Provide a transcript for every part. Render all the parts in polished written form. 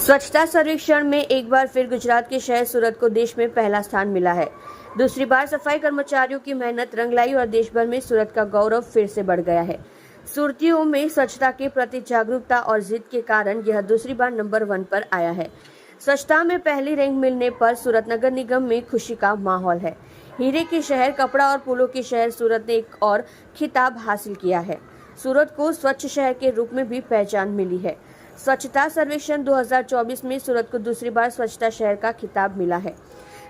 स्वच्छता सर्वेक्षण में एक बार फिर गुजरात के शहर सूरत को देश में पहला स्थान मिला है। दूसरी बार सफाई कर्मचारियों की मेहनत रंग लाई और देश भर में सूरत का गौरव फिर से बढ़ गया है। सुरतियों में स्वच्छता के प्रति जागरूकता और जिद के कारण यह दूसरी बार नंबर 1 पर आया है। स्वच्छता में पहली रैंक मिलने पर सूरत नगर निगम में खुशी का माहौल है। हीरे के शहर, कपड़ा और फूलों के शहर सूरत ने एक और खिताब हासिल किया है। सूरत को स्वच्छ शहर के रूप में भी पहचान मिली है। स्वच्छता सर्वेक्षण 2024 में सूरत को दूसरी बार स्वच्छता शहर का खिताब मिला है।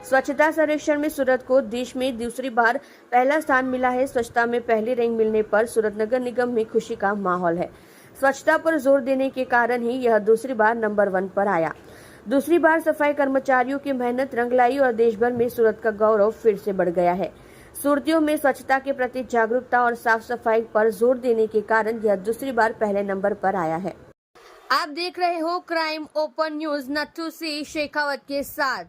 स्वच्छता सर्वेक्षण में सूरत को देश में दूसरी बार पहला स्थान मिला है। स्वच्छता में पहली रैंक मिलने पर सूरत नगर निगम में खुशी का माहौल है। स्वच्छता पर जोर देने के कारण ही यह दूसरी बार नंबर 1 पर आया। दूसरी बार सफाई कर्मचारियों की मेहनत रंग लाई और देश भर में सूरत का गौरव फिर से बढ़ गया है। सुरतियों में स्वच्छता के प्रति जागरूकता और साफ सफाई पर जोर देने के कारण यह दूसरी बार पहले नंबर पर आया है। आप देख रहे हो crime open news Nathu Singh Shekhawat के साथ।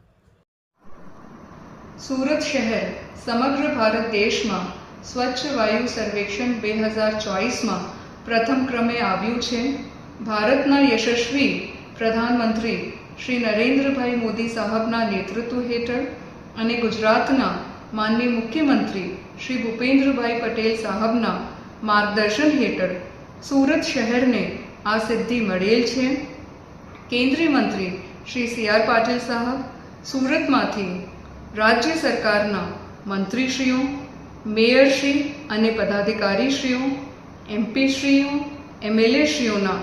सूरत शहर समग्र भारत देश में स्वच्छ वायु सर्वेक्षण 2024 में प्रथम क्रमे आव्યું છે। ભારતના યશસ્વી પ્રધાનમંત્રી શ્રી નરેન્દ્રભાઈ મોદી સાહેબના નેતૃત્વ હેઠળ અને ગુજરાતના માનનીય મુખ્યમંત્રી શ્રી ભૂપેન્દ્રભાઈ પટેલ સાહેબના માર્ગદર્શન હેઠળ सूरत શહેરને આ સિદ્ધિ મળેલ છે। કેન્દ્રીય મંત્રી શ્રી CR પાટીલ સાહેબ, સુરતમાંથી રાજ્ય સરકારના મંત્રીશ્રીઓ, મેયરશ્રી અને પદાધિકારીશ્રીઓ, એમપીશ્રીઓ, એમએલએશ્રીઓના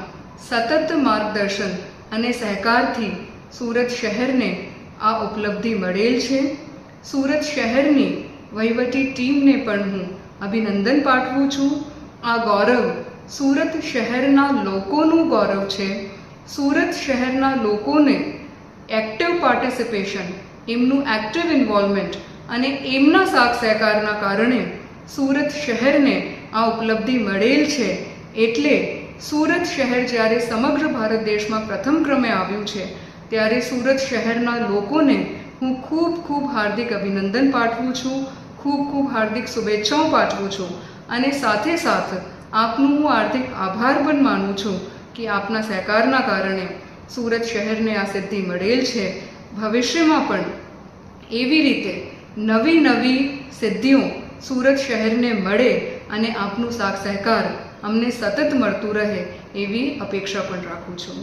સતત માર્ગદર્શન અને સહકારથી सूरत શહેરને આ ઉપલબ્ધિ મળેલ છે। सूरत શહેરની વહીવટી ટીમને પણ હું અભિનંદન પાઠવું છું। આ ગૌરવ सूरत શહેરના લોકોનું ગૌરવ છે। सूरत શહેરના લોકોને એક્ટિવ પાર્ટિસિપેશન, એમનું એક્ટિવ ઇન્વોલ્વમેન્ટ અને એમના સાથ સહકારના કારણે सूरत શહેરને આ ઉપલબ્ધિ મળેલ છે। એટલે सूरत શહેર જ્યારે સમગ્ર ભારત દેશમાં પ્રથમ ક્રમે આવ્યું છે ત્યારે सूरत શહેરના લોકોને હું ખૂબ હાર્દિક અભિનંદન પાઠવું છું, ખૂબ હાર્દિક શુભેચ્છાઓ પાઠવું છું અને સાથે સાથ આપનું હું હાર્દિક આભાર પણ માનું છું કે આપના સહકારના કારણે सूरत શહેરને આ સિદ્ધિ મળેલ છે। ભવિષ્યમાં પણ એવી રીતે નવી સિદ્ધિઓ सूरत શહેરને મળે અને આપનું સાથ સહકાર અમને સતત મળતું રહે એવી અપેક્ષા પણ રાખું છું।